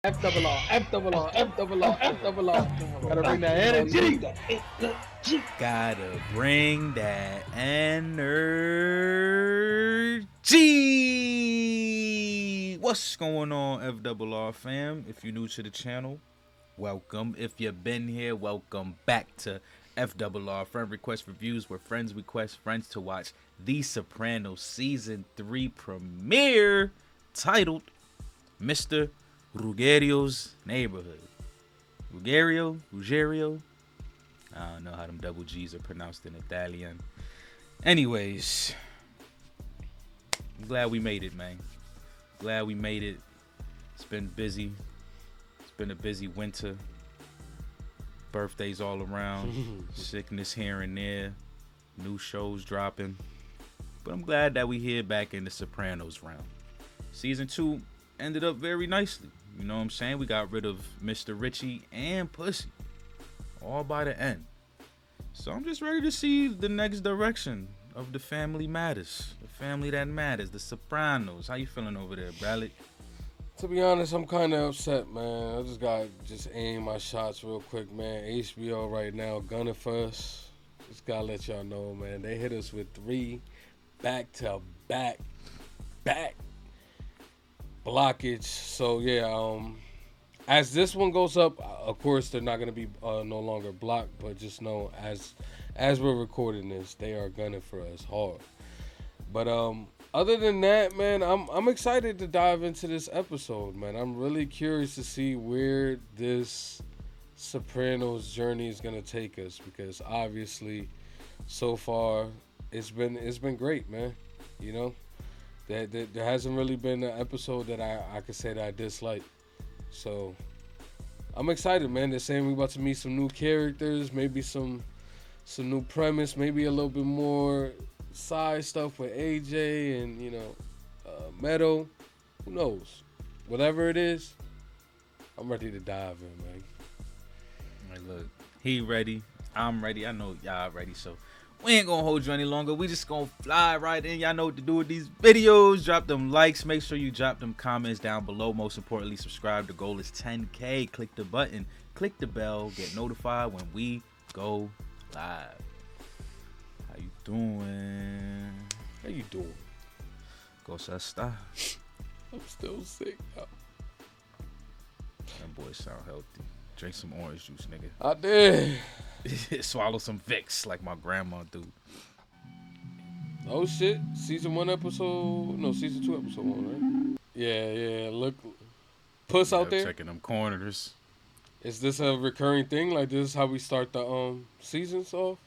F double R, F double R, F double R, F double R. Gotta bring that energy. Gotta bring that energy. What's going on, FRR fam? If you're new to the channel, welcome. If you've been here, welcome back to FRR Friend Request Reviews, where friends request friends to watch The Sopranos Season 3 premiere, titled Mr. Ruggerio's Neighborhood. Ruggerio? I don't know how them double G's are pronounced in Italian. Anyways, I'm glad we made it, man. Glad we made it. It's been busy. It's been a busy winter. Birthdays all around. Sickness here and there. New shows dropping. But I'm glad that we here back in the Sopranos round. Season 2 ended up very nicely. You know what I'm saying? We got rid of Mr. Richie and Pussy. All by the end. So I'm just ready to see the next direction of the family matters. The family that matters. The Sopranos. How you feeling over there, Bralik? To be honest, I'm kind of upset, man. I just gotta aim my shots real quick, man. HBO right now gunning for us. Just gotta let y'all know, man. They hit us with 3 back-to-back blockage. So yeah, as this one goes up, of course they're not gonna be no longer blocked, but just know as we're recording this, they are gunning for us hard. But other than that, man, I'm excited to dive into this episode, man. I'm really curious to see where this Sopranos journey is gonna take us, because obviously so far it's been great, man. You know, there hasn't really been an episode that I could say that I dislike. So I'm excited, man. They're saying we're about to meet some new characters, maybe some new premise, maybe a little bit more side stuff with AJ and, you know, Meadow. Who knows? Whatever it is, I'm ready to dive in, man. Like, look, he ready. I'm ready. I know y'all ready. So we ain't gonna hold you any longer. We just gonna fly right in. Y'all know what to do with these videos. Drop them likes. Make sure you drop them comments down below. Most importantly, subscribe. The goal is 10K. Click the button. Click the bell. Get notified when we go live. How you doing? How you doing? Cosa esta? I'm still sick. That boy sound healthy. Drink some orange juice, nigga. I did. Swallow some Vicks like my grandma do. Oh shit! Season 2, episode 1, right? Yeah. Look, Puss out there. Checking them corners. Is this a recurring thing? Like, this is how we start the seasons off?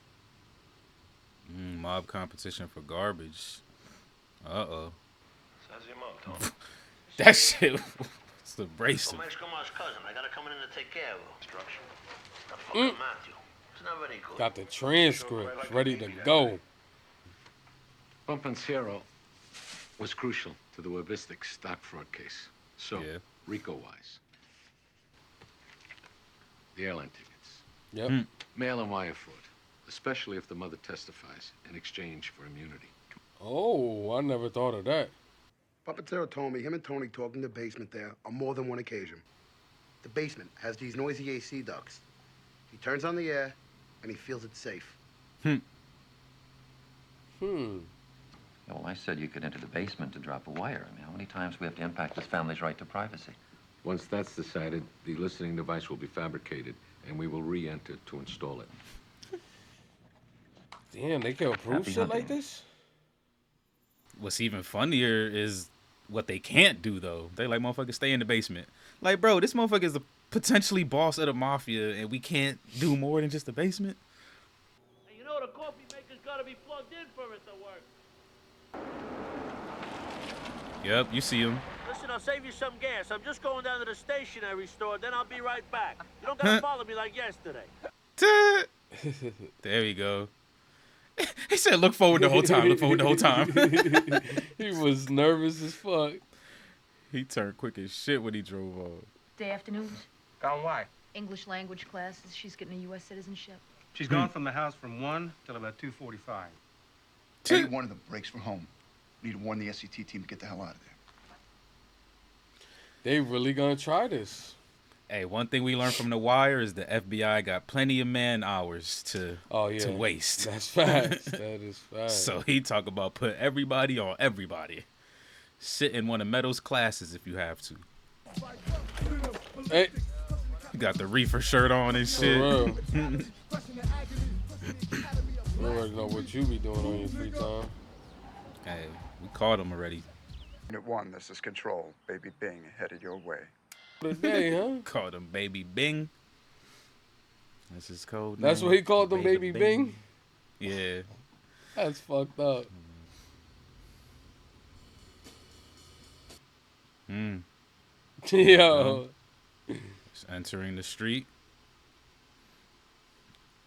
Mob competition for garbage. Uh-oh. That shit was abrasive. I gotta come in to take care of him. Instruction. Matthew. It's not very good. Got the transcript ready to go. Pompancero was crucial to the Webistic stock fraud case. So, Yeah. RICO-wise. The airline tickets. Yep. Mail and wire fraud, especially if the mother testifies in exchange for immunity. Oh, I never thought of that. Papatero told me him and Tony talked in the basement there on more than one occasion. The basement has these noisy AC ducts. He turns on the air, and he feels it's safe. Hmm. Well, I said you could enter the basement to drop a wire. I mean, how many times we have to impact this family's right to privacy? Once that's decided, the listening device will be fabricated, and we will re-enter to install it. Damn, they can approve Happy shit like hunting. this? What's even funnier is what they can't do, though. They like, motherfuckers, stay in the basement. Like, bro, this motherfucker is the potentially boss of the mafia, and we can't do more than just the basement? And you know the coffee maker's gotta be plugged in for it to work. Yep, you see him. Listen, I'll save you some gas. I'm just going down to the stationery store, then I'll be right back. You don't gotta follow me like yesterday. There we go. He said, look forward the whole time. Look forward the whole time. He was nervous as fuck. He turned quick as shit when he drove off. Day afternoons, Gone why? English language classes. She's getting a U.S. citizenship. She's gone from the house from 1 till about 2:45. Any one of them breaks for home. We need to warn the SCT team to get the hell out of there. They really gonna try this. Hey, one thing we learned from The Wire is the FBI got plenty of man hours to waste. That's facts. That is facts. So he talk about put everybody on everybody. Sit in one of Meadows' classes if you have to. Hey. You got the reefer shirt on and shit. For real. You already know what you be doing on your free time. Hey, we called him already. Unit 1, this is Control. Baby Bing headed your way. Today, huh? Called him Baby Bing. That's his code. That's name. what he called them, Baby Bing? Yeah. That's fucked up. Yo. Just entering the street.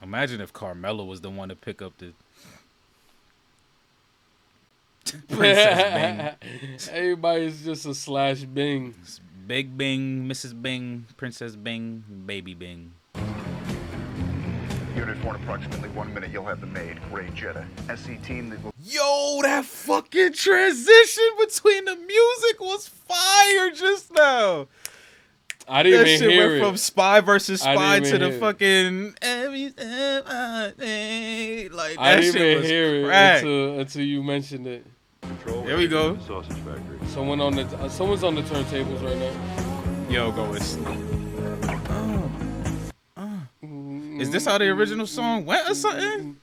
Imagine if Carmelo was the one to pick up the Princess Bing. Everybody's just a slash Bing. It's Big Bing, Mrs. Bing, Princess Bing, Baby Bing. Unit 1, approximately 1 minute, you'll have the maid, Gray Jetta. SC team, they will... Yo, that fucking transition between the music was fire just now. I didn't that even shit hear went it. from Spy versus Spy to the it. fucking every time I think. Like, I that didn't shit even was hear crack. it until you mentioned it. There we go. Sausage factory. Someone's on the turntables right now. Yo, go with. Is this how the original song went or something?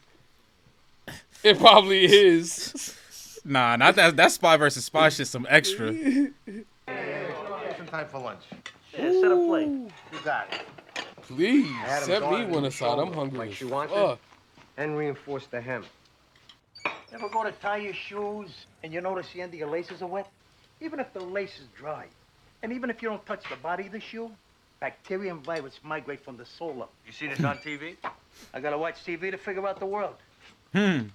It probably is. Nah, not that. That's Spy versus Spy shit. Some extra. Some time for lunch. Yeah, set a plate. You got it. Please, Had 'em set me guarding one the aside. I'm shoulder, hungry like as she wanted. fuck. And reinforce the hem. Ever go to tie your shoes and you notice the end of your laces are wet? Even if the lace is dry, and even if you don't touch the body of the shoe, bacteria and viruses migrate from the sole up. You see this on TV? I gotta watch TV to figure out the world. You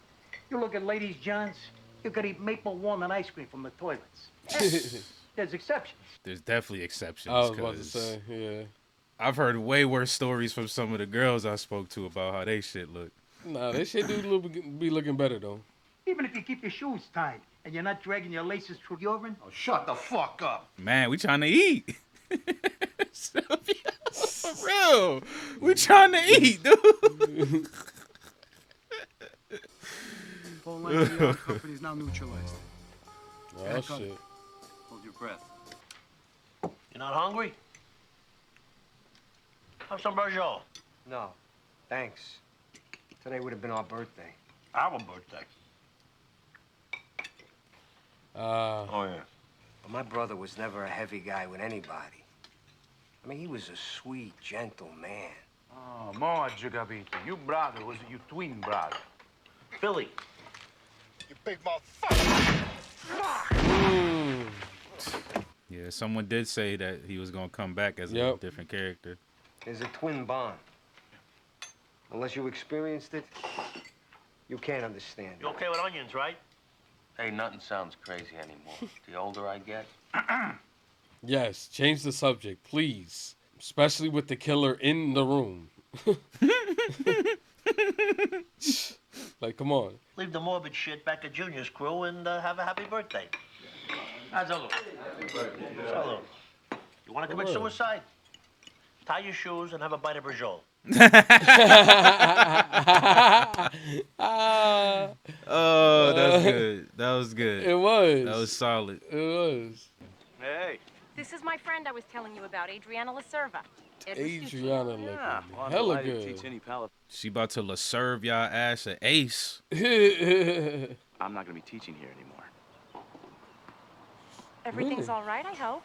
look at ladies' johns, you could eat maple walnut ice cream from the toilets. There's exceptions. There's definitely exceptions. I was about to 'cause say, yeah. I've heard way worse stories from some of the girls I spoke to about how they shit look. Nah, they shit be looking better though. Even if you keep your shoes tied and you're not dragging your laces through urine. Oh, shut the fuck up. Man, we trying to eat. For real. We trying to eat, dude. Phone line to the company is now neutralized. Oh shit. Hold your breath. You're not hungry? Have some Brajol. No, thanks. Today would have been our birthday. Our birthday. Oh, yeah. But my brother was never a heavy guy with anybody. I mean, he was a sweet, gentle man. Oh, mo oggi capito. You brother was you twin brother. Philly. You big motherfucker! Yeah, someone did say that he was gonna come back as a different character. There's a twin bond. Unless you experienced it, you can't understand it. You okay with onions, right? Hey, nothing sounds crazy anymore. The older I get. Yes, change the subject, please. Especially with the killer in the room. Like, come on. Leave the morbid shit back at Junior's crew and have a happy birthday. How's it look? Salud. You want to commit suicide? Tie your shoes and have a bite of Brajol. Oh, that's good. That was good. It was. That was solid. It was. Hey. This is my friend I was telling you about, Adriana LaServa. Adriana looking well, hella I didn't good. teach any palate. She about to serve y'all ass an ace. I'm not gonna be teaching here anymore. Everything's all right, I hope.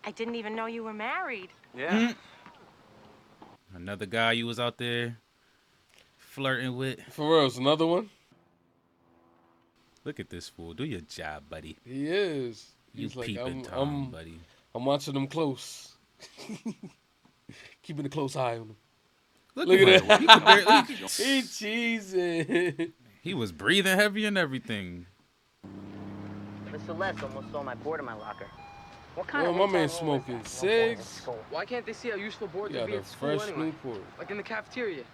I didn't even know you were married. Yeah. Another guy you was out there flirting with. For real, it's another one? Look at this fool. Do your job, buddy. He is. You He's like, peeping Tom, buddy. I'm watching him close. Keeping a close eye on him. Look at that. He could barely- He cheesing. He was breathing heavy and everything. Mr. Les almost stole my board in my locker. What kind Yo, of my hotel man room is smoking that? cigs. Why can't they see how useful boards You would got be a at school fresh anyway? Newport. Like in the cafeteria.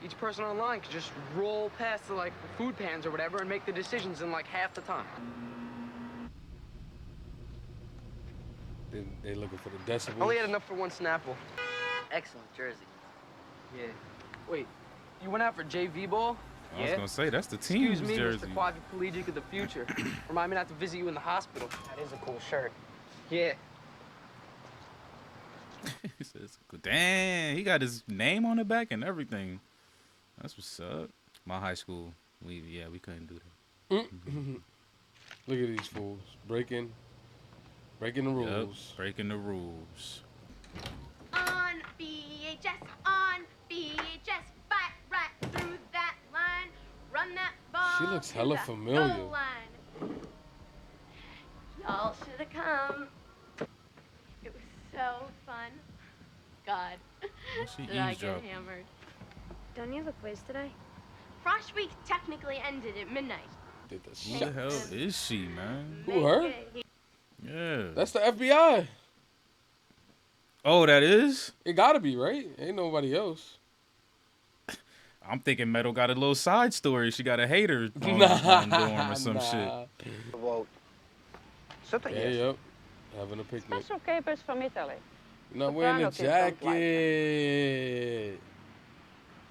Each person online could just roll past the food pans or whatever and make the decisions in like half the time. They looking for the decibels. Only had enough for one Snapple. Excellent jersey. Yeah. Wait, you went out for JV ball? I was gonna say that's the team's Excuse me, jersey. Mr. Quadriplegic of the future. Remind me not to visit you in the hospital. That is a cool shirt. Yeah. He says, damn, he got his name on the back and everything. That's what's up. My high school, we couldn't do that. Look at these fools breaking the rules. Yep, breaking the rules. On VHS, fight right through that line, run that ball. She looks to hella the familiar. goal line. Y'all should have come. It was so fun. God, she did I get eavesdropping? hammered? Don't you have a quiz today? Frosh Week technically ended at midnight. Did the Who the hell is she, man? Who, her? Yeah. That's the FBI. Oh, that is? It gotta be, right? Ain't nobody else. I'm thinking Metal got a little side story. She got a hater on dorm or some shit. Vote. Yeah, yep. Having a picnic. Special capers from Italy. You're not wearing a Soprano kids don't like jacket.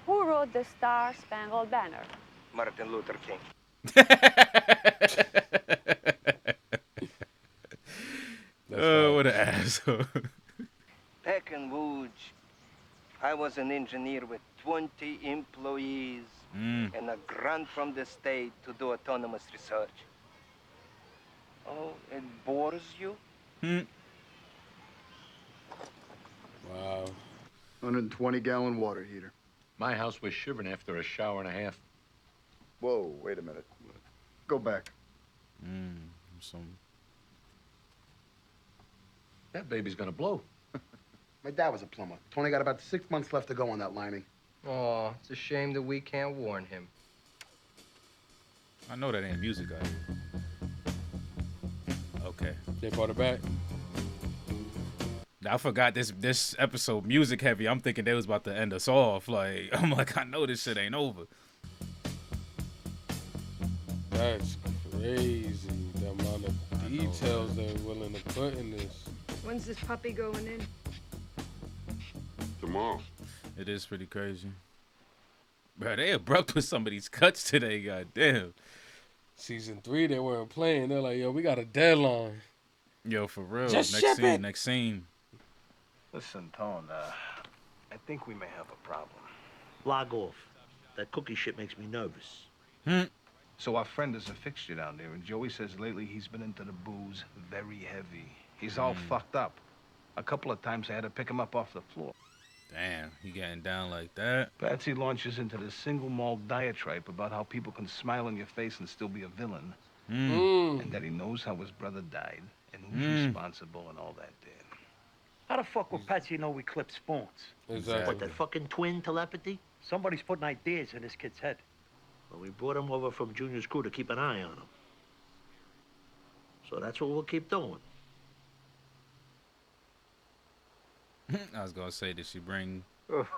Who wrote the Star Spangled Banner? Martin Luther King. Oh, what an asshole. Back in Woods, I was an engineer with 20 employees and a grant from the state to do autonomous research. Oh, it bores you? Wow. 120-gallon water heater. My house was shivering after a shower and a half. Whoa, wait a minute. Go back. That baby's gonna blow. My dad was a plumber. Tony got about 6 months left to go on that lining. Oh, it's a shame that we can't warn him. I know that ain't music out here. Okay. They brought it back. I forgot this episode music heavy. I'm thinking they was about to end us off. Like, I'm like, I know this shit ain't over. That's crazy. The amount of details they're willing to put in this. When's this puppy going in? Tomorrow. It is pretty crazy. Bro, they abrupt with some of these cuts today, goddamn. Season 3, they weren't playing. They're like, yo, we got a deadline. Yo, for real. Just next ship scene, it. next scene. Listen, Tone, I think we may have a problem. Log off. That cookie shit makes me nervous. So our friend is a fixture down there, and Joey says lately he's been into the booze very heavy. He's all fucked up. A couple of times I had to pick him up off the floor. Damn, he getting down like that. Patsy launches into this single malt diatribe about how people can smile in your face and still be a villain. And that he knows how his brother died and who's responsible and all that there. How the fuck would Patsy know we clip spoons? Exactly. What, that fucking twin telepathy? Somebody's putting ideas in this kid's head. Well, we brought him over from Junior's crew to keep an eye on him. So that's what we'll keep doing. I was gonna say, did she bring... Look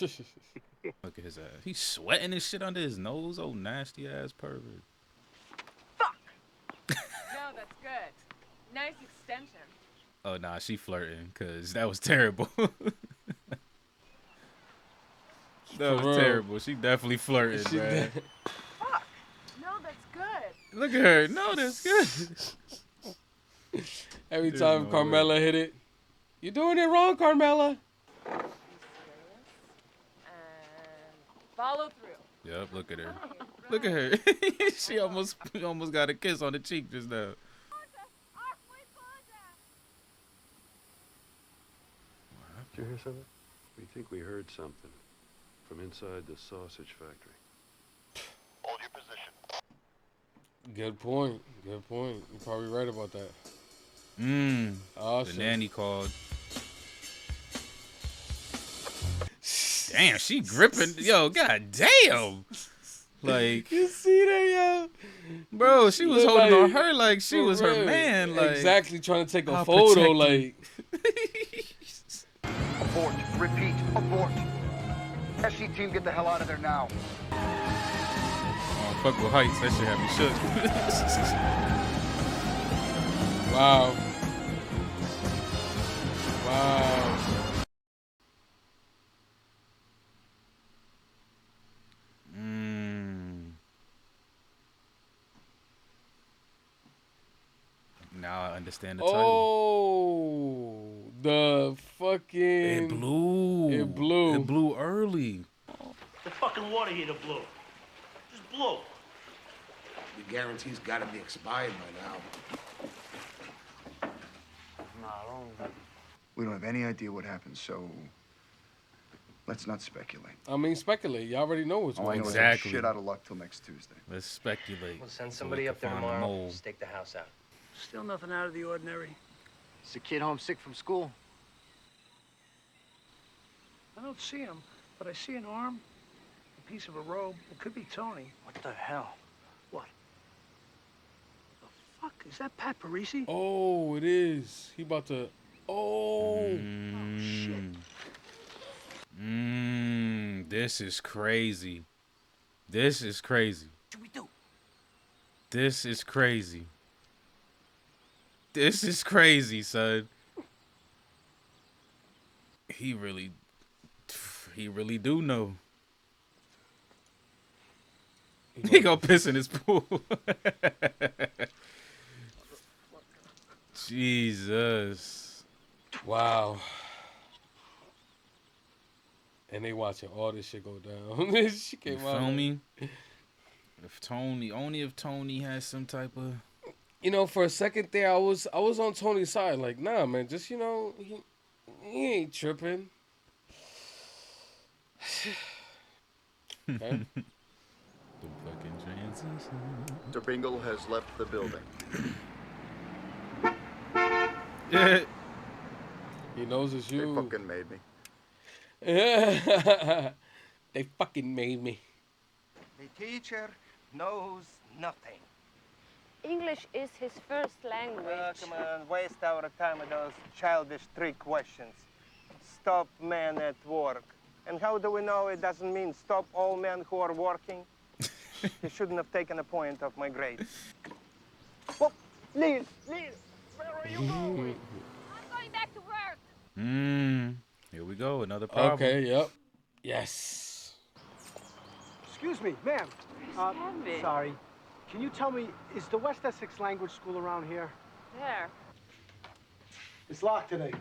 at his ass. He's sweating his shit under his nose. Oh, nasty ass pervert. No, that's good. Nice extension. Oh, nah, she flirting, because that was terrible. That was terrible. She definitely flirting, man. Fuck. No, that's good. Look at her. No, that's good. Every There's time no Carmela hit it, you're doing it wrong, Carmela. Follow through. Yep, look at her. Look at her. She almost got a kiss on the cheek just now. Did you hear something? We think we heard something from inside the sausage factory. Hold your position. Good point. Good point. You're probably right about that. The nanny called. Damn, she gripping. Yo, goddamn. Like, you see that, yo? Bro, she was Look holding like- on her like she for was her real. man. Like, Exactly, trying to take a I'll photo. protect you. Like, Abort. Repeat. Abort. SC team, get the hell out of there now. oh, fuck with heights. That shit had me shook. wow. Wow. Now I understand the title. Oh, the fucking. It blew. It blew. It blew early. The fucking water heater blew. Just blew. The guarantee's got to be expired by now. We don't have any idea what happened, so let's not speculate. I mean, speculate. You already know what's All I going know on. is I'm shit out of luck till next Tuesday. Let's speculate. We'll send so somebody we up can there find the tomorrow, mole. stake the house out. Still nothing out of the ordinary. Is the kid homesick from school? I don't see him, but I see an arm, a piece of a robe. It could be Tony. What the hell? What? The fuck? Is that Pat Parisi? Oh, it is. He about to. Oh. Shit. This is crazy. This is crazy. What should we do? This is crazy. This is crazy, son. He really do know. He gonna piss in his pool. Jesus. Wow. And they watching all this shit go down. She came You out. feel me? If Tony has some type of, You know, for a second there, I was on Tony's side. Like, nah, man, just he ain't tripping. Okay. the fucking transition. Bingle has left the building. He knows it's you. They fucking made me. They fucking made me. The teacher knows nothing. English is his first language. Come on, waste our time with those childish trick questions. Stop men at work. And how do we know it doesn't mean stop all men who are working? You shouldn't have taken a point of my grade. Well, Liz, where are you going? I'm going back to work. Here we go, another problem. Okay, yep. Yes. Excuse me, ma'am. Sorry. Can you tell me, is the West Essex language school around here? There. It's locked today.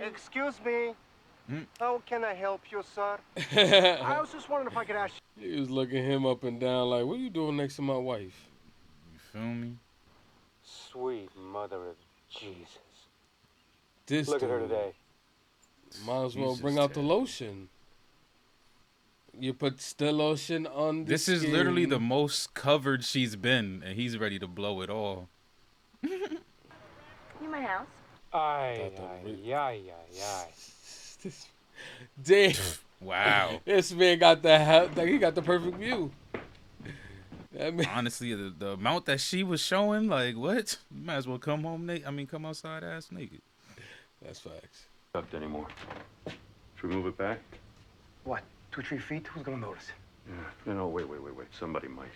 Excuse me. How can I help you, sir? I was just wondering if I could ask you. He was looking him up and down like, what are you doing next to my wife? You feel me? Sweet mother of Jesus. This Look at her dude. today. Might as well Jesus bring out the lotion. You put still lotion on the This is skin. literally the most covered she's been, and he's ready to blow it all. You my house? Aye. Damn. Wow. This man got he got the perfect view. That man. Honestly, the amount that she was showing, like, what? You might as well come home naked. I mean, come outside ass naked. That's facts. Tucked anymore. Should we move it back? What, 2 or 3 feet? Who's gonna notice? Yeah. No, wait. Somebody might.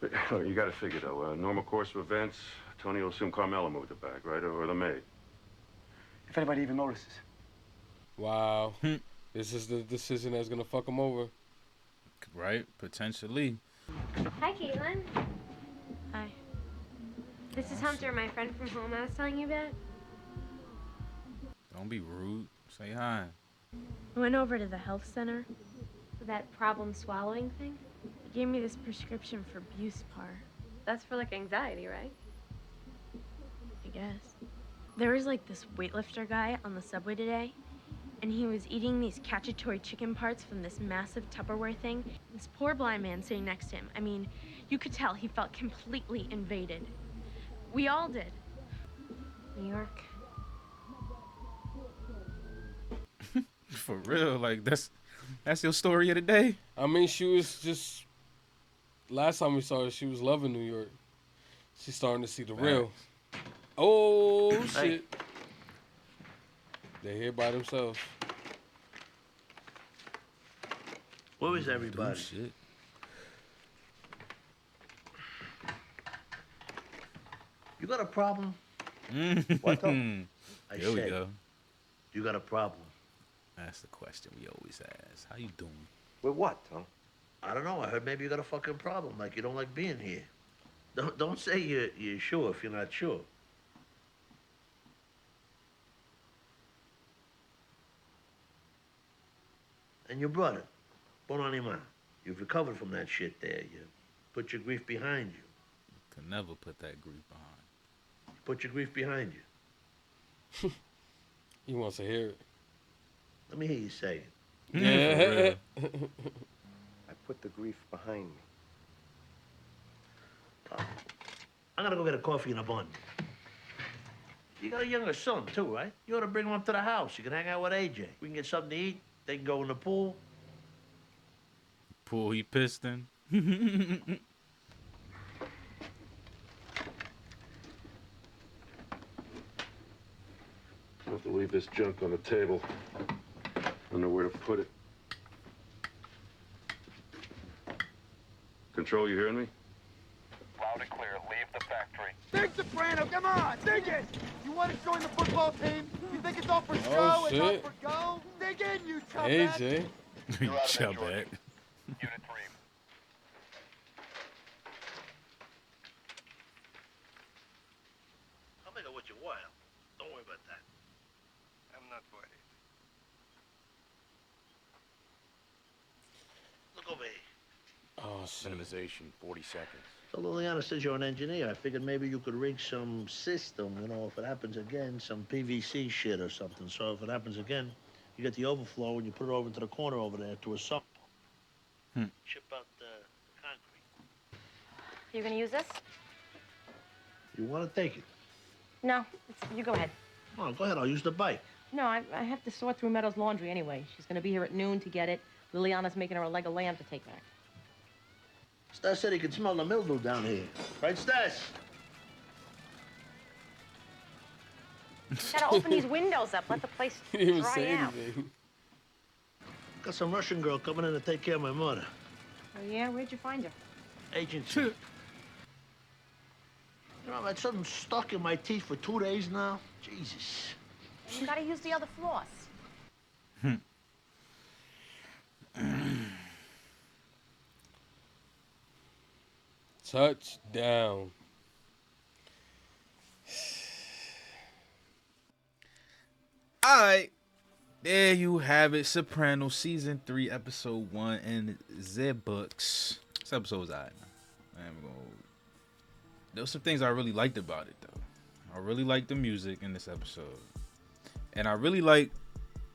But, look, you got to figure, though. Normal course of events, Tony will assume Carmela moved it back, right? Or the maid. If anybody even notices. Wow. This is the decision that's gonna fuck him over. Right? Potentially. Hi, Caitlin. Hi. This is Hunter, my friend from home I was telling you about. Don't be rude. Say hi. I went over to the health center. That problem swallowing thing. They gave me this prescription for Buspar. That's for like anxiety, right? I guess. There was like this weightlifter guy on the subway today, and he was eating these cacciatore chicken parts from this massive Tupperware thing. This poor blind man sitting next to him. I mean, you could tell he felt completely invaded. We all did. New York. For real, like that's your story of the day. I mean, she was just last time we saw her, she was loving New York. She's starting to see the real. Oh shit! They're here by themselves. Where is everybody? Shit. You got a problem? What, Tom? I Here we said, go. you got a problem. That's the question we always ask. How you doing? With what, Tom? I don't know. I heard maybe you got a fucking problem, like you don't like being here. Don't say you're sure if you're not sure. And your brother, bon animal, you've recovered from that shit there. You put your grief behind you. Could never put that grief behind. You put your grief behind you. He wants to hear it. Let me hear you say it. Yeah. I put the grief behind me. I'm gonna go get a coffee and a bun. You got a younger son, too, right? You ought to bring him up to the house. You can hang out with AJ. We can get something to eat. They can go in the pool. Pool he pissed in. I have to leave this junk on the table. I don't know where to put it. Control, you hearing me? Loud and clear. Leave the factory. Dig, Soprano, come on, dig it! You want to join the football team? You think it's all for show Oh, and not shit. for go? Dig in, you chump AJ. You chub back. Unit 3. I'll make it with you while. Don't worry about that. I'm not worried. Look over here. Oh, shit. Minimization, 40 seconds. So Liliana says you're an engineer. I figured maybe you could rig some system, you know, if it happens again, some PVC shit or something. So if it happens again, you get the overflow and you put it over into the corner over there to a sump. Chip out the concrete. You gonna use this? You want to take it? No, you go ahead. Oh, go ahead. I'll use the bike. No, I have to sort through Meadows' laundry anyway. She's gonna be here at noon to get it. Liliana's making her a leg of lamb to take back. Stas said he could smell the mildew down here. Right, Stas? Gotta open these windows up. Let the place He didn't even dry say out. anything. Got some Russian girl coming in to take care of my mother. Oh yeah, where'd you find her? Agency. You know, I've had something stuck in my teeth for 2 days now. Jesus. You gotta use the other floss. Touchdown. All right, there you have it. Sopranos season 3, episode 1 in the books. This episode was alright. There were some things I really liked about it though. I really liked the music in this episode, and I really liked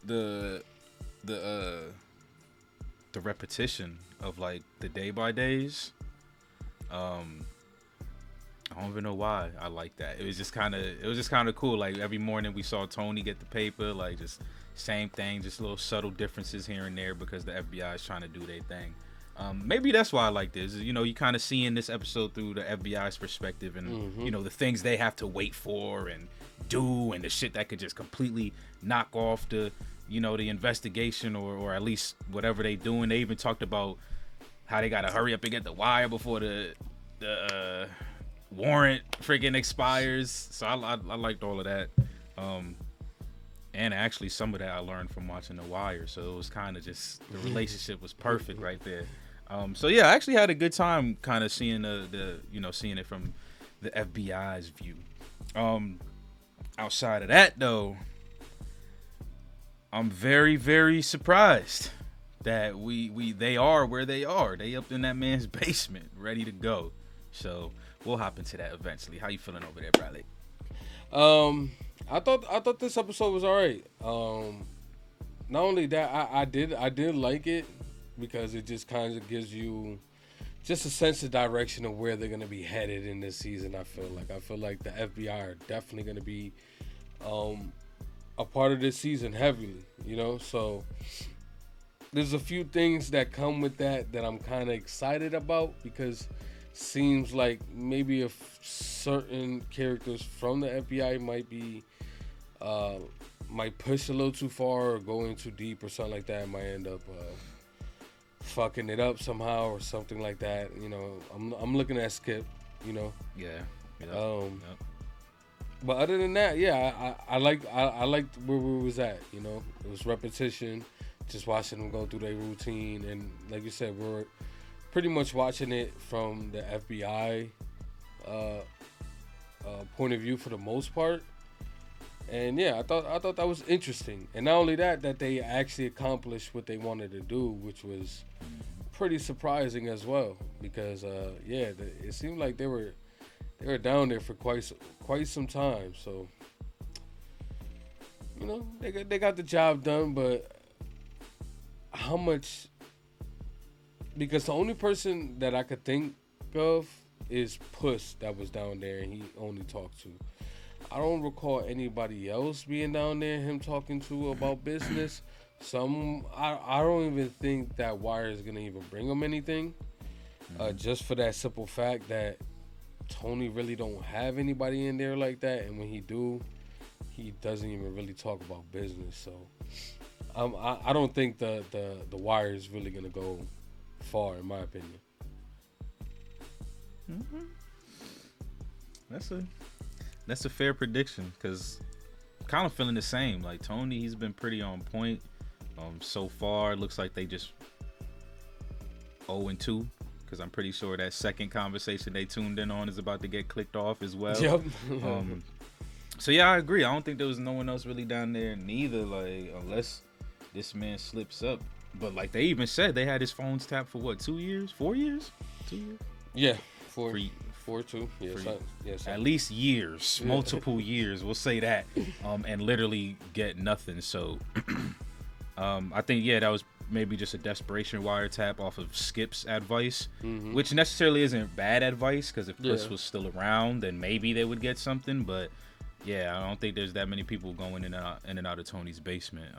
the repetition of like the day by days. I don't even know why I like that. It was just kind of cool. Like every morning we saw Tony get the paper, like just same thing, just little subtle differences here and there because the FBI is trying to do their thing. Maybe that's why I like this. You know, you kind of seeing this episode through the FBI's perspective and, you know, the things they have to wait for and do and the shit that could just completely knock off the, you know, the investigation or at least whatever they doing. They even talked about how they got to hurry up and get the wire before the warrant freaking expires. So I liked all of that. And actually some of that I learned from watching The Wire. So it was kind of just, the relationship was perfect right there. So yeah, I actually had a good time kind of seeing seeing it from the FBI's view. Outside of that though, I'm very, very surprised that they are where they are. They up in that man's basement, ready to go. So we'll hop into that eventually. How you feeling over there, Bradley? I thought this episode was alright. Not only that, I did like it because it just kind of gives you just a sense of direction of where they're gonna be headed in this season. I feel like the FBI are definitely gonna be a part of this season heavily, you know. So there's a few things that come with that I'm kind of excited about because seems like maybe if certain characters from the FBI might push a little too far or go in too deep or something like that, it might end up fucking it up somehow or something like that. You know, I'm looking at Skip, you know. Yeah. But other than that, yeah, I liked where we was at. You know, it was repetition, just watching them go through their routine, and like you said, we're pretty much watching it from the FBI point of view for the most part. And yeah, I thought that was interesting. And not only that they actually accomplished what they wanted to do, which was pretty surprising as well. Because it seemed like they were down there for quite some time. So you know, they got the job done, but how much? Because the only person that I could think of is Puss that was down there, and he only talked to. I don't recall anybody else being down there, him talking to about business. I don't even think that Wire is gonna even bring him anything. Just for that simple fact that Tony really don't have anybody in there like that, and when he do, he doesn't even really talk about business. So I don't think the Wire is really gonna go far, in my opinion. That's a fair prediction, because kind of feeling the same. Like Tony, he's been pretty on point. So far, it looks like they just 0-2, because I'm pretty sure that second conversation they tuned in on is about to get clicked off as well. Yep. So yeah, I agree. I don't think there was no one else really down there neither, like, unless this man slips up. But like they even said, they had his phones tapped for what, 2 years, 4 years, 2 years? Yeah, 4-2. Yes, at least years, multiple years. We'll say that, and literally get nothing. So, I think that was maybe just a desperation wiretap off of Skip's advice, which necessarily isn't bad advice, because if Chris was still around, then maybe they would get something. But yeah, I don't think there's that many people going in and out of Tony's basement.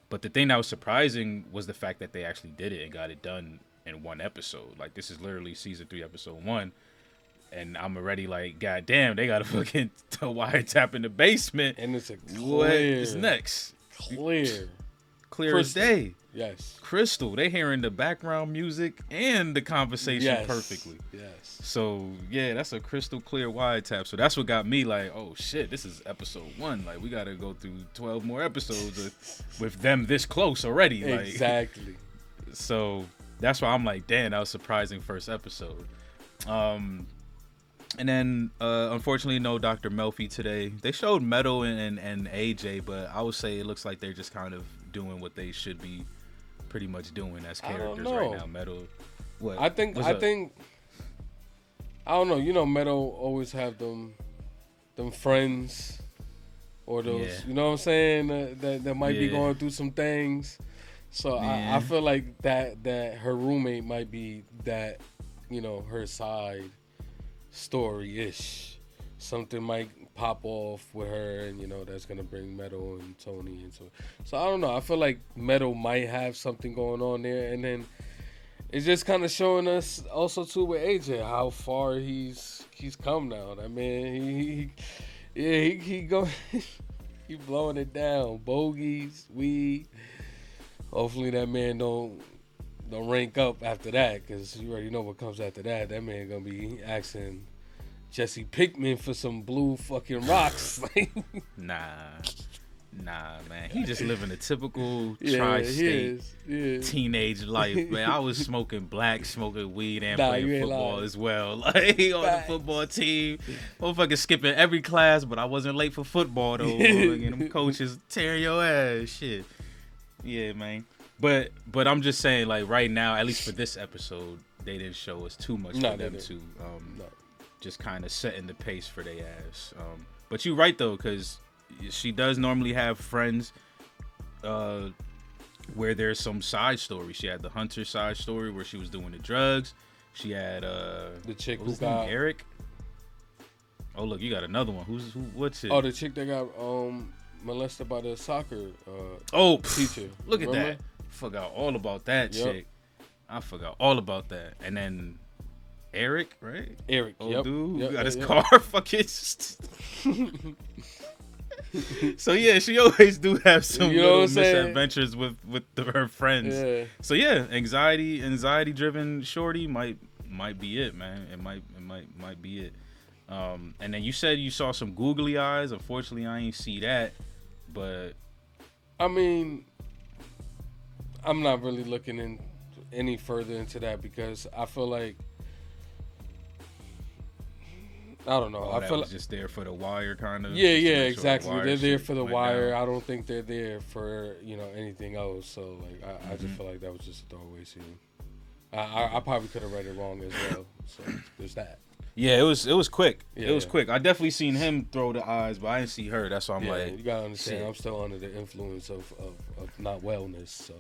But the thing that was surprising was the fact that they actually did it and got it done in one episode. Like, this is literally season 3, episode 1. And I'm already like, God damn, they got a fucking wiretap in the basement. And it's what is next? Clear as day. Yes. Crystal. They hearing the background music and the conversation perfectly. Yes. So yeah, that's a crystal clear wiretap. So that's what got me like, oh shit, this is episode 1. Like, we gotta go through 12 more episodes with them this close already. Like, exactly. So that's why I'm like, damn, that was surprising first episode. And then, unfortunately, no Dr. Melfi today. They showed Meadow and AJ, but I would say it looks like they're just kind of doing what they should be pretty much doing as characters right now. Meadow, what? I think, I don't know. You know, Meadow always have them friends or those, you know what I'm saying, that might be going through some things. So I feel like that her roommate might be that, you know, her side story-ish. Something might pop off with her, and you know that's gonna bring Meadow and Tony into it. So I don't know. I feel like Meadow might have something going on there, and then it's just kind of showing us also too with AJ how far he's come now. I mean, he go he blowing it down. Bogeys, weed. Hopefully that man don't rank up after that, because you already know what comes after that. That man gonna be asking Jesse Pinkman for some blue fucking rocks. Nah, man. He just living a typical tri-state teenage life, man. I was smoking black, smoking weed, and playing football as well. Like, on the football team. Motherfucking skipping every class, but I wasn't late for football, though. And them coaches tearing your ass. Shit. Yeah, man. But I'm just saying, like, right now, at least for this episode, they didn't show us too much for them to just kind of setting the pace for their ass. But you're right, though, because she does normally have friends where there's some side story. She had the Hunter side story where she was doing the drugs. She had the chick who got Eric. Oh, look, you got another one. What's it? Oh, the chick that got molested by the soccer teacher. Look at that. Forgot all about that chick. I forgot all about that. And then Eric, right? Eric, dude, got his car fucking. So yeah, she always do have some little misadventures with her friends. Yeah. So yeah, anxiety driven shorty might be it, man. It might be it. And then you said you saw some googly eyes. Unfortunately, I ain't see that. But I mean, I'm not really looking in any further into that because I feel like I don't know. I feel like just there for the wire, kind of. Yeah, exactly. They're there for the wire. I don't think they're there for anything else. So like, I just feel like that was just a throwaway scene. I probably could have read it wrong as well. So there's that. Yeah, it was quick. Yeah, it was quick. I definitely seen him throw the eyes, but I didn't see her. That's why I'm like, you gotta understand. shit. I'm still under the influence of not wellness. So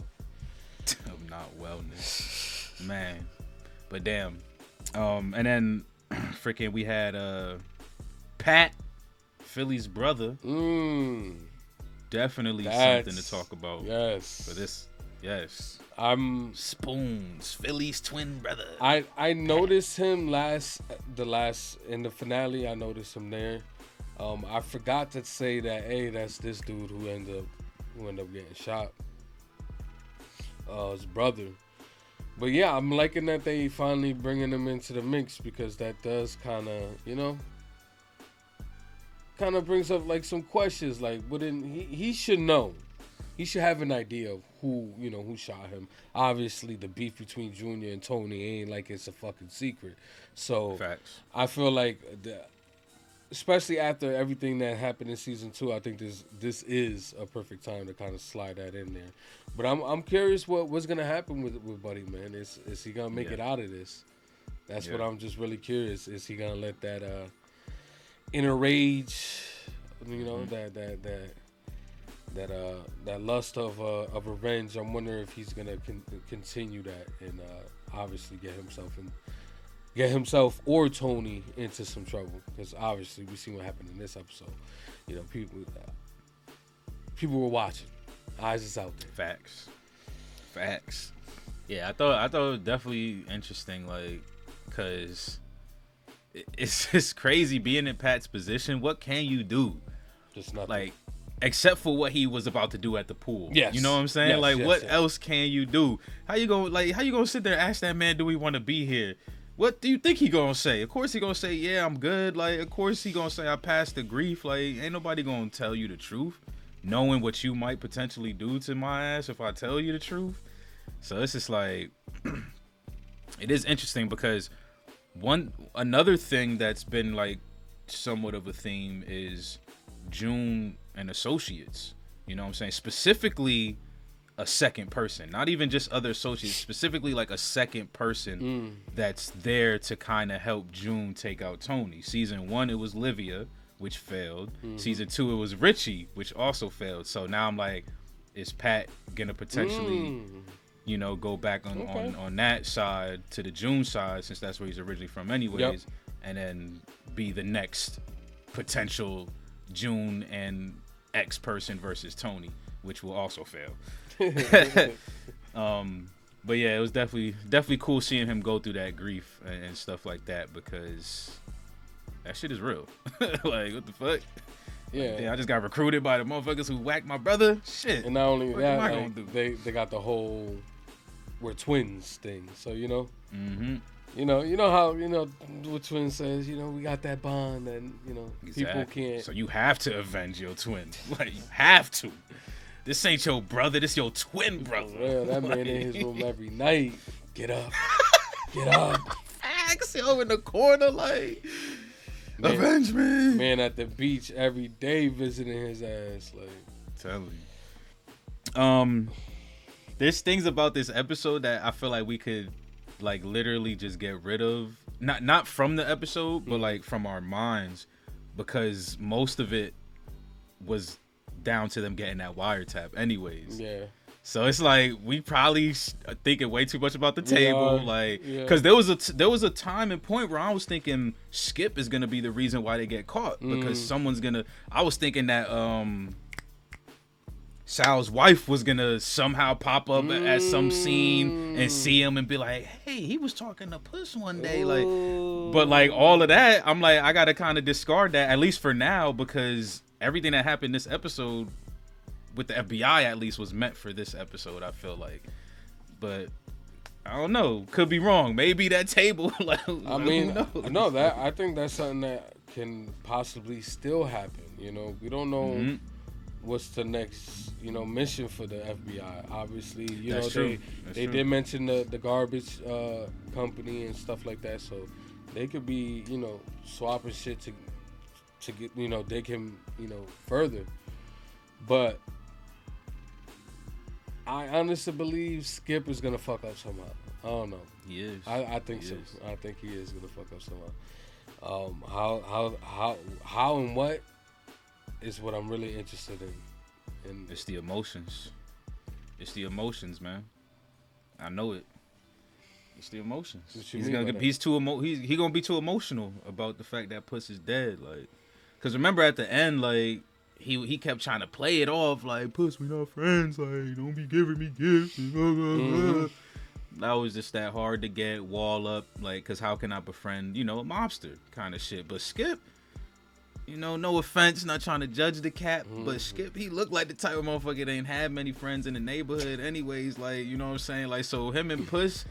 of not wellness, man. But damn. And then freaking we had Pat, Philly's brother. Definitely something to talk about. Yes. For this. Yes. Spoons, Philly's twin brother. I noticed him in the finale. I noticed him there. I forgot to say that. Hey, that's this dude who ended up getting shot. His brother. But yeah, I'm liking that they finally bringing him into the mix because that does kind of brings up like some questions. Like, wouldn't he should know? He should have an idea of who shot him. Obviously, the beef between Junior and Tony ain't like it's a fucking secret. So facts. I feel like, especially after everything that happened in season 2, I think this is a perfect time to kind of slide that in there. But I'm curious what's gonna happen with Buddy, man. Is he gonna make it out of this? That's what I'm just really curious. Is he gonna let that inner rage, that lust of revenge? I'm wondering if he's gonna continue that and obviously get himself or Tony into some trouble, because obviously we see what happened in this episode. People were watching. Eyes is out there. Facts. Yeah, I thought it was definitely interesting, like, cause it's just crazy being in Pat's position. What can you do? Just nothing. Like, except for what he was about to do at the pool. Yes. You know what I'm saying? Yes, what else can you do? How you gonna sit there and ask that man, do we want to be here? What do you think he gonna say? Of course he gonna say, yeah, I'm good. Like, of course he gonna say, I passed the grief. Like, ain't nobody gonna tell you the truth, knowing what you might potentially do to my ass if I tell you the truth. So it's just like, it is interesting because another thing that's been like somewhat of a theme is June and associates. You know what I'm saying? Specifically a second person, not even just other associates, specifically like a second person that's there to kind of help June take out Tony. Season 1, it was Livia, which failed. Season 2, it was Richie, which also failed. So now I'm like, is Pat gonna potentially go back on that side to the June side, since that's where he's originally from anyways, and then be the next potential June and X person versus Tony, which will also fail. But yeah, it was definitely cool seeing him go through that grief and stuff like that, because that shit is real. Like, what the fuck? Yeah. Like, I just got recruited by the motherfuckers who whacked my brother. Shit. And not only what that, am I gonna do? They got the whole we're twins thing. So you know how what twin says. We got that bond, and people can't. So you have to avenge your twin. Like, you have to. This ain't your brother. This your twin brother. Yeah, that man in his room every night. Get up. Get up. Axel in the corner, like, man, avenge me. Man at the beach every day visiting his ass. Like, telling you. There's things about this episode that I feel like we could, like, literally just get rid of. Not from the episode, but like from our minds, because most of it was down to them getting that wiretap anyways. Yeah. So it's like we probably thinking way too much about the table, because there was a time and point where I was thinking Skip is gonna be the reason why they get caught, because someone's gonna. I was thinking that Sal's wife was gonna somehow pop up at some scene and see him and be like, hey, he was talking to Puss one day, like. But like all of that, I'm like, I gotta kind of discard that, at least for now, because everything that happened this episode with the FBI at least was meant for this episode, I feel like. But I don't know, could be wrong. Maybe that table, like, I mean, no, that I think that's something that can possibly still happen. You know, we don't know what's the next, you know, mission for the FBI. Obviously, you That's know, true. they did mention the garbage company and stuff like that, so they could be, you know, swapping shit to get, you know, dig him, you know, further. But I honestly believe Skip is gonna fuck up somehow. I don't know. He is. I think so. I think he is gonna fuck up somehow. How and what is what I'm really interested in. And it's the emotions. It's the emotions, man. I know it. It's the emotions. He's gonna get. He's gonna be too emotional about the fact that Puss is dead. Like, cause remember at the end, like he kept trying to play it off like, Puss, we not friends. Like, don't be giving me gifts. That was just that hard to get wall up. Like, cause how can I befriend, you know, a mobster kind of shit? But Skip, you know, no offense, not trying to judge the cat, but Skip, he looked like the type of motherfucker that ain't had many friends in the neighborhood anyways. Like, you know what I'm saying? Like, so him and Puss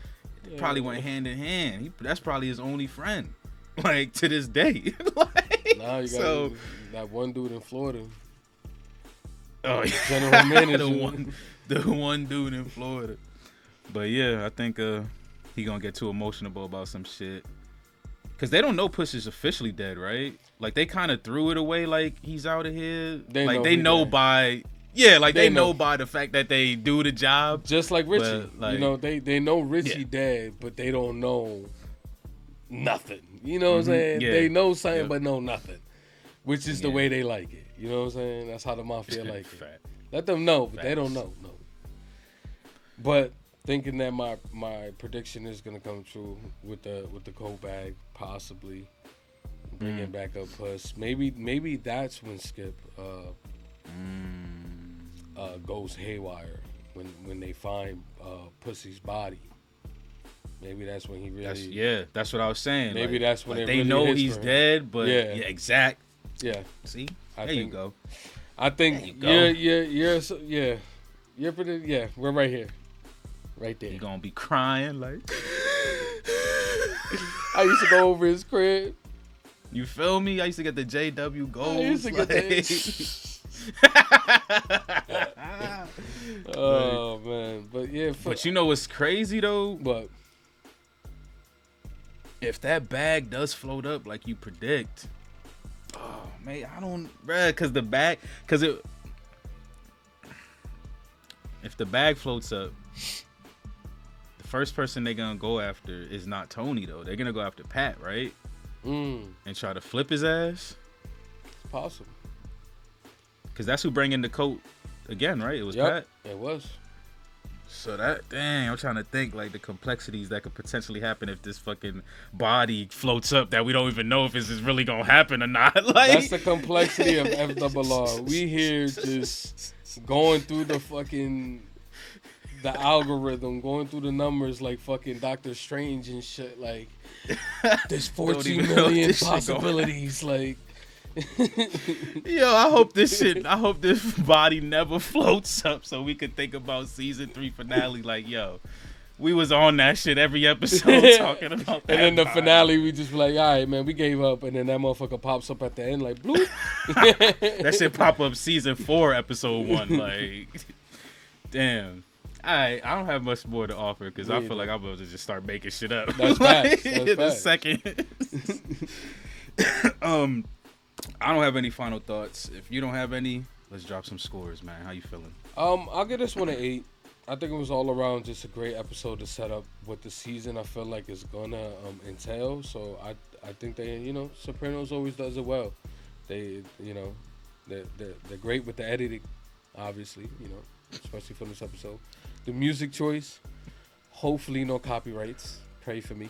probably went hand in hand. That's probably his only friend, like, to this day. Like, now you got that one dude in Florida. Oh, yeah. General manager. the one dude in Florida. But yeah, I think he gonna get too emotional about some shit. Cause they don't know Puss is officially dead, right? Like, they kind of threw it away, like he's out of here. They know by the fact that they do the job. Just like Richie, but, like, you know, they know Richie dead, but they don't know nothing. You know what I'm saying? Yeah. They know something, but know nothing, which is the way they like it. You know what I'm saying? That's how the mafia like it. Let them know, but they don't know. No. But thinking that my prediction is gonna come true with the coat bag, possibly bringing back up Puss. Maybe that's when Skip goes haywire when they find Pussy's body. Maybe that's when he really. That's what I was saying. Maybe like, that's when like it they really know hits he's for him. dead, but Yeah. exact. Yeah. See, you go. I think you're pretty. We're right here, right there. He gonna be crying like. I used to go over his crib. You feel me? I used to get the JW goals. I used to get oh man, but yeah. But you know what's crazy though? What? If that bag does float up like you predict, oh man, I don't, bruh, if the bag floats up, the first person they're gonna go after is not Tony though. They're gonna go after Pat, right? And try to flip his ass. It's possible. Cause that's who bring in the coat again, right? It was Pat. It was. So I'm trying to think like the complexities that could potentially happen if this fucking body floats up that we don't even know if this is really gonna happen or not. Like, that's the complexity of FRR. We here just going through the algorithm, going through the numbers like fucking Doctor Strange and shit. Like, there's 14 million possibilities. Like. Yo, I hope this body never floats up so we could think about season 3 finale. Like, yo, we was on that shit every episode talking about that. And then the finale, we just be like, all right, man, we gave up. And then that motherfucker pops up at the end like, bloop. That shit pop up season 4, episode 1. Like, damn. I don't have much more to offer because I feel like I'm about to just start making shit up. That's facts. That's a second. I don't have any final thoughts. If you don't have any, let's drop some scores, man. How you feeling? I'll give this one an 8. I think it was all around just a great episode to set up what the season I feel like is gonna entail. So I think they, you know, Sopranos always does it well. They, you know, they're great with the editing, obviously, you know, especially for this episode. The music choice, hopefully no copyrights. Pray for me.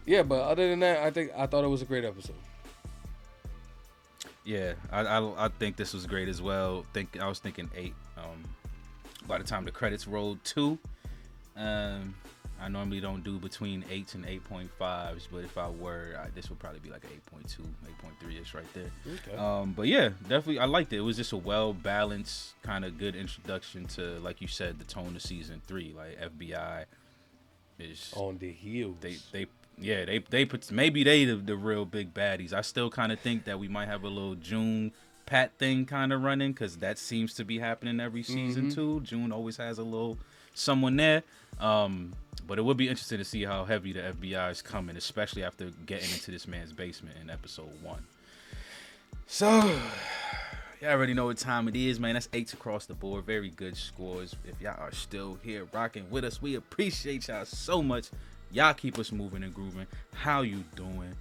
Yeah, but other than that, I thought it was a great episode. Yeah, I think this was great as well. I was thinking 8. By the time the credits rolled 2, I normally don't do between 8s and 8.5s, but if I were, this would probably be like an 8.2, 8.3ish right there. Okay. But yeah, definitely I liked it. It was just a well balanced, kind of good introduction to, like you said, the tone of season 3. Like, FBI is on the heels. Yeah, maybe they the real big baddies. I still kind of think that we might have a little June Pat thing kind of running, because that seems to be happening every season too. June always has a little someone there. But it would be interesting to see how heavy the FBI is coming, especially after getting into this man's basement in episode 1. So, y'all already know what time it is, man. That's 8s across the board. Very good scores. If y'all are still here rocking with us, we appreciate y'all so much. Y'all keep us moving and grooving. How you doing?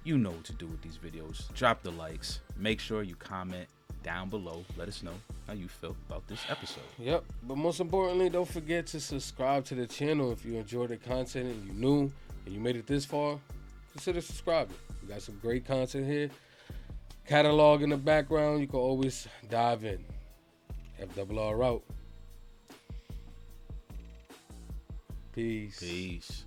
You know what to do with these videos. Drop the likes. Make sure you comment down below. Let us know how you feel about this episode. Yep. But most importantly, don't forget to subscribe to the channel if you enjoy the content and you new and you made it this far. Consider subscribing. We got some great content here. Catalog in the background. You can always dive in. FRR out. Peace. Peace.